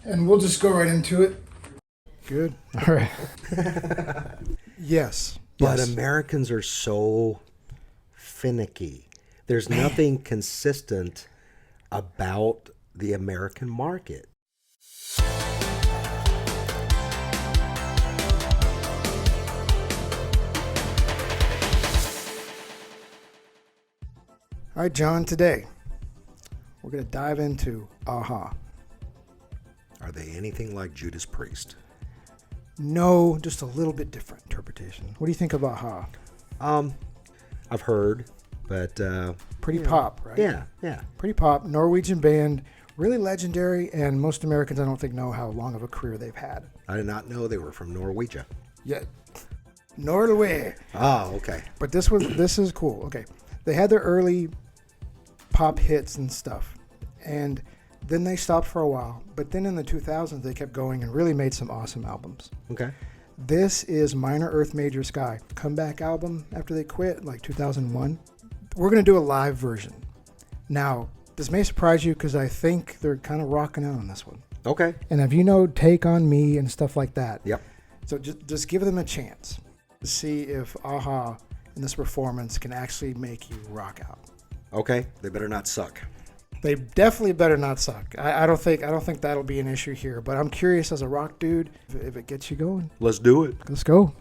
And we'll just go right into it. Good. All right. Yes. But Yes. Americans are so finicky. There's nothing consistent about the American market. All right, John, today we're going to dive into AHA. Are they anything like Judas Priest? No, just a little bit different interpretation. What do you think of AHA? I've heard, but Pretty pop, right? yeah. Pretty pop. Norwegian band, really legendary, and most Americans, I don't think, know how long of a career they've had. I did not know they were from Norwegian. Yet, Norway. Oh, okay. But this is cool. Okay, they had their early pop hits and stuff, and then they stopped for a while. But then in the 2000s, they kept going and really made some awesome albums. Okay. This is Minor Earth Major Sky, comeback album after they quit, like 2001. We're going to do a live version. Now, this may surprise you because I think they're kind of rocking out on this one. Okay. And if you know Take On Me and stuff like that. Yep. So just give them a chance to see if AHA in this performance can actually make you rock out. Okay. They better not suck. They definitely better not suck. I don't think that'll be an issue here. But I'm curious as a rock dude if it gets you going. Let's do it. Let's go.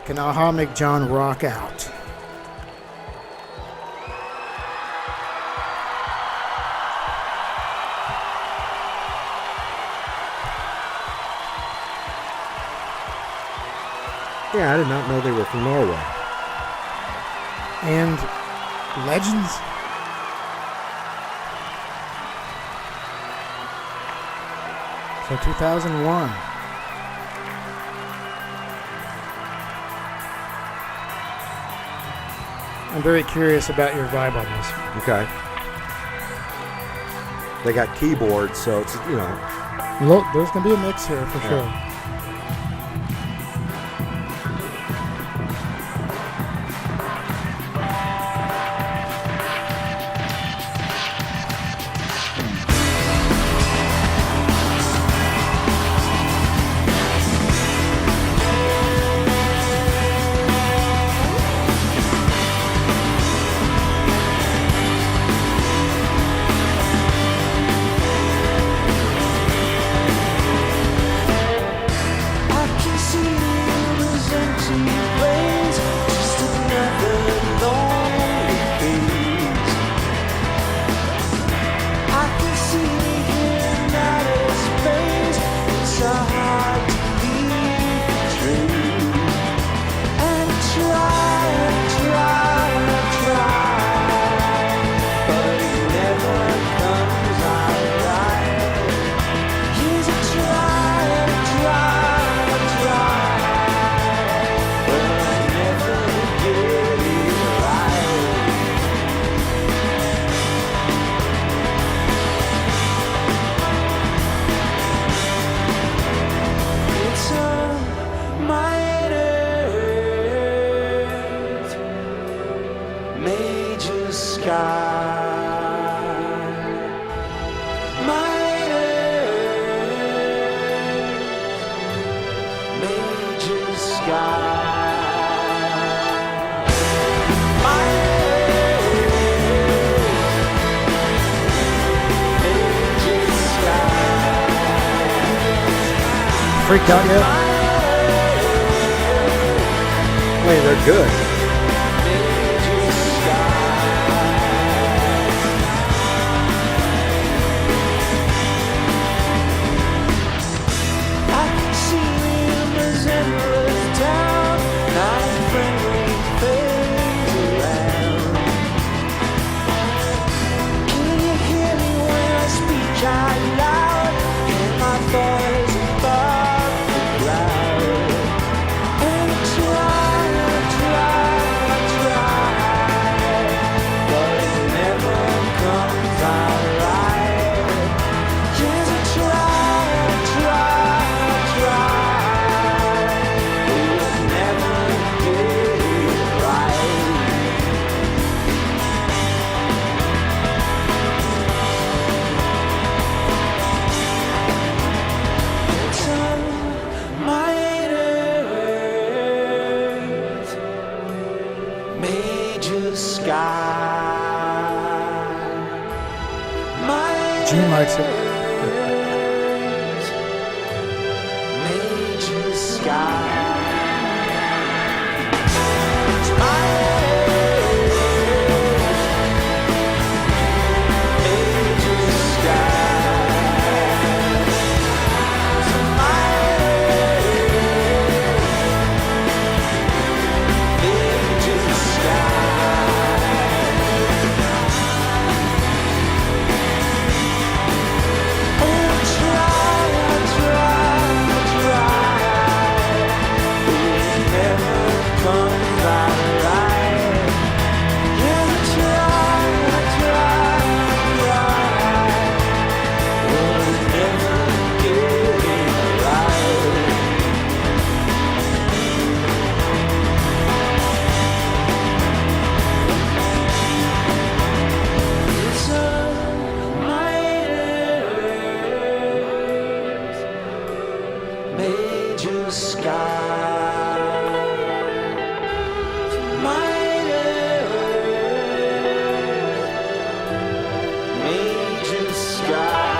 Can AHA make John rock out? Yeah, I did not know they were from Norway. And legends? So 2001. I'm very curious about your vibe on this. Okay. They got keyboards, so it's, Look, there's going to be a mix here for sure. Freaked out yet? Hey, they're good. Try Major sky. Gene likes it. Major sky. Major sky, major sky.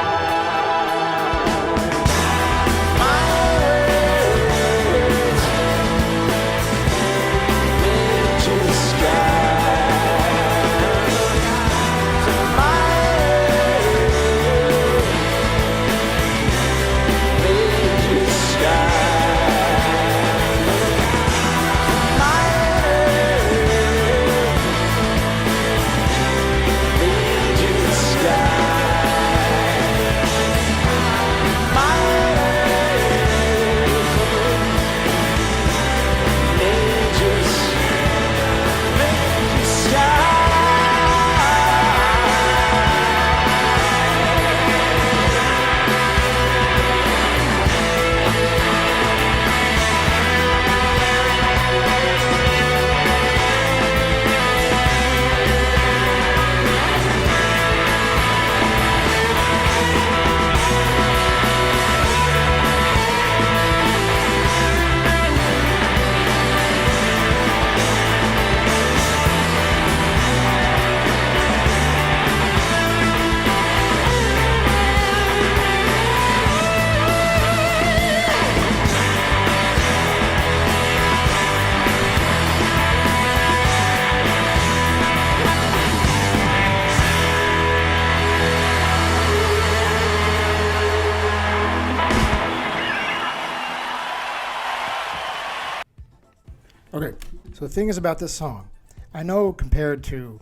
Okay, so the thing is about this song, I know compared to,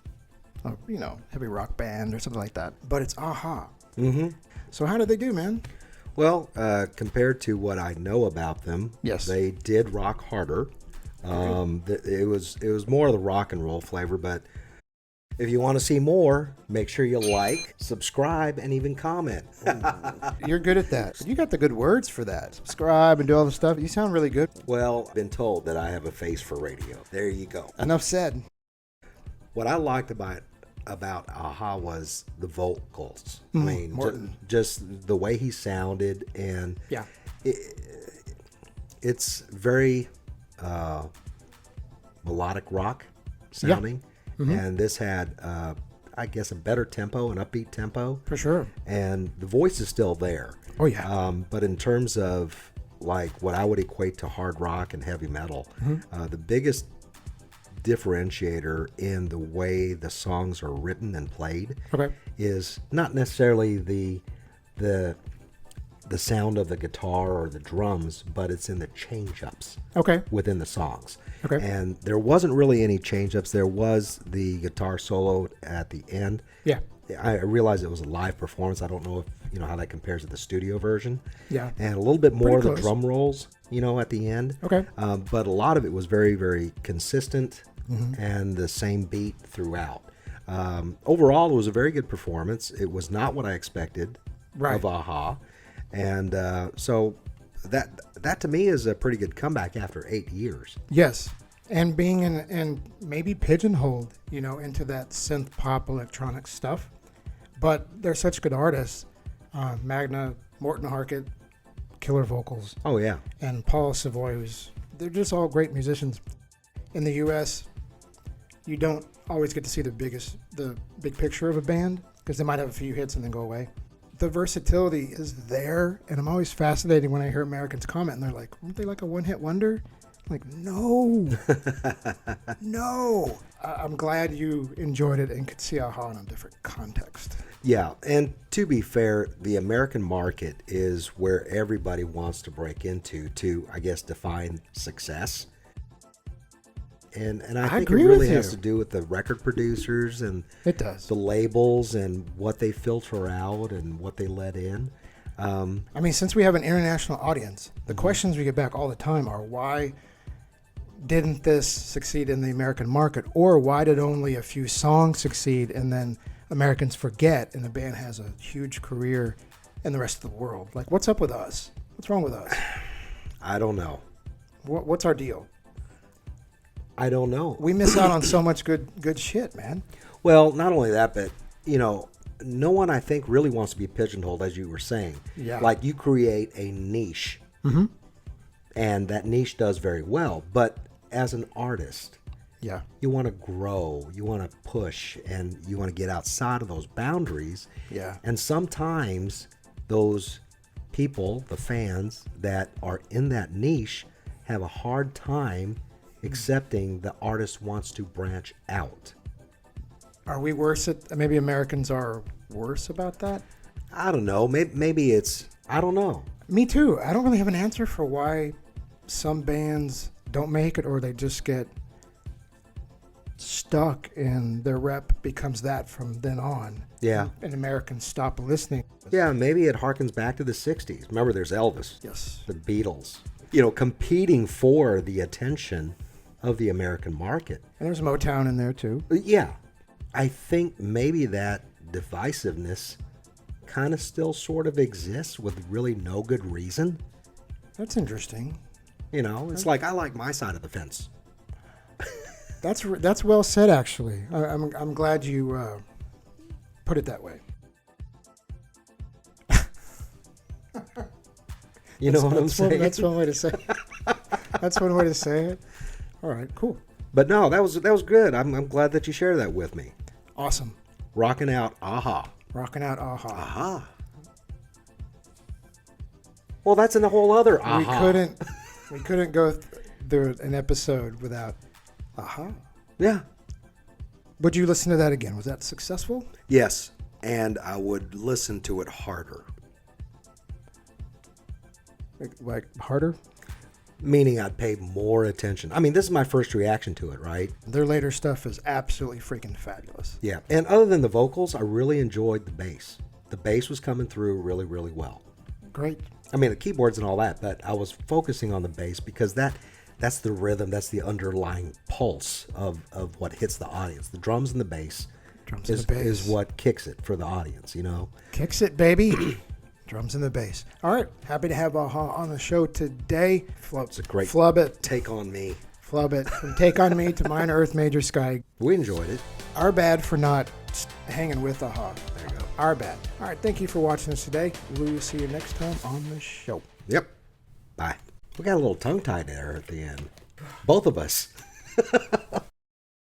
heavy rock band or something like that, but it's Aha. Mm-hmm. So how did they do, man? Well, compared to what I know about them, Yes. they did rock harder. It was more of the rock and roll flavor, but if you want to see more, make sure you like, subscribe, and even comment. You're good at that. You got the good words for that. Subscribe and do all the stuff. You sound really good. Well, I've been told that I have a face for radio. There you go. Enough said. What I liked about Aha was the vocals. Morton. Just the way he sounded, and Yeah. it's very melodic rock sounding. And this had, I guess, a better tempo, an upbeat tempo. For sure. And the voice is still there. Oh, yeah. But in terms of like what I would equate to hard rock and heavy metal, the biggest differentiator in the way the songs are written and played is not necessarily the sound of the guitar or the drums, but it's in the change-ups within the songs. And there wasn't really any change-ups. There was the guitar solo at the end. Yeah. I realized it was a live performance. I don't know if you know how that compares to the studio version. Yeah. And a little bit more of Pretty the close. drum rolls, at the end. Okay. But a lot of it was very, very consistent and the same beat throughout. Overall, it was a very good performance. It was not what I expected of Aha. And so that to me is a pretty good comeback after 8 years. Yes. And being in maybe pigeonholed, into that synth pop electronic stuff. But they're such good artists. Magna, Morton Harkett, killer vocals. Oh, yeah. And Paul Savoy, they're just all great musicians. In the U.S., you don't always get to see the big picture of a band because they might have a few hits and then go away. The versatility is there, and I'm always fascinated when I hear Americans comment and they're like, "Weren't they like a one-hit wonder?" I'm like, no, no. I'm glad you enjoyed it and could see Aha in a different context. Yeah, and to be fair, the American market is where everybody wants to break into to, I guess, define success. And I think it agree really with has you. to do with the record producers and It does. the labels and what they filter out and what they let in. I mean, since we have an international audience, the questions we get back all the time are why didn't this succeed in the American market, or why did only a few songs succeed and then Americans forget and the band has a huge career in the rest of the world? Like, what's up with us? What's wrong with us? I don't know. What's our deal? I don't know. We miss out on so much good shit, man. Well, not only that, but, no one, I think, really wants to be pigeonholed, as you were saying. Yeah. Like, you create a niche, and that niche does very well. But as an artist, Yeah. you want to grow, you want to push, and you want to get outside of those boundaries. Yeah. And sometimes those people, the fans that are in that niche, have a hard time accepting the artist wants to branch out. Are we worse at, maybe Americans are worse about that? I don't know. Maybe it's, I don't know. Me too. I don't really have an answer for why some bands don't make it or they just get stuck and their rep becomes that from then on. Yeah. And Americans stop listening. Yeah, maybe it harkens back to the 60s. Remember, there's Elvis, Yes. the Beatles, competing for the attention of the American market. And there's Motown in there too. Yeah. I think maybe that divisiveness kind of still sort of exists with really no good reason. That's interesting. It's like, I like my side of the fence. That's well said, actually. I'm glad you put it that way. You know what I'm That's saying? that's one way to say it. That's one way to say it. All right, cool. But no, that was good. I'm glad that you shared that with me. Awesome. Rocking out Aha. Rocking out Aha. Aha. Well, that's in a whole other Aha. We couldn't go through an episode without Aha. Yeah. Would you listen to that again? Was that successful? Yes, and I would listen to it harder. Like harder? Meaning I'd pay more attention. I mean, this is my first reaction to it, right? Their later stuff is absolutely freaking fabulous. Yeah. And other than the vocals, I really enjoyed the bass. The bass was coming through really, really well. Great. I mean, the keyboards and all that, but I was focusing on the bass because that's the rhythm, that's the underlying pulse of what hits the audience. The drums and the bass, Drums and the bass. is what kicks it for the audience, Kicks it, baby. Drums and the bass. All right. Happy to have Aha on the show today. It's a great Flub it. take on me. Flub it. From Take On Me to Minor Earth Major Sky. We enjoyed it. Our bad for not hanging with Aha. There you go. Our bad. All right. Thank you for watching us today. We'll see you next time on the show. Yep. Bye. We got a little tongue-tied there at the end. Both of us.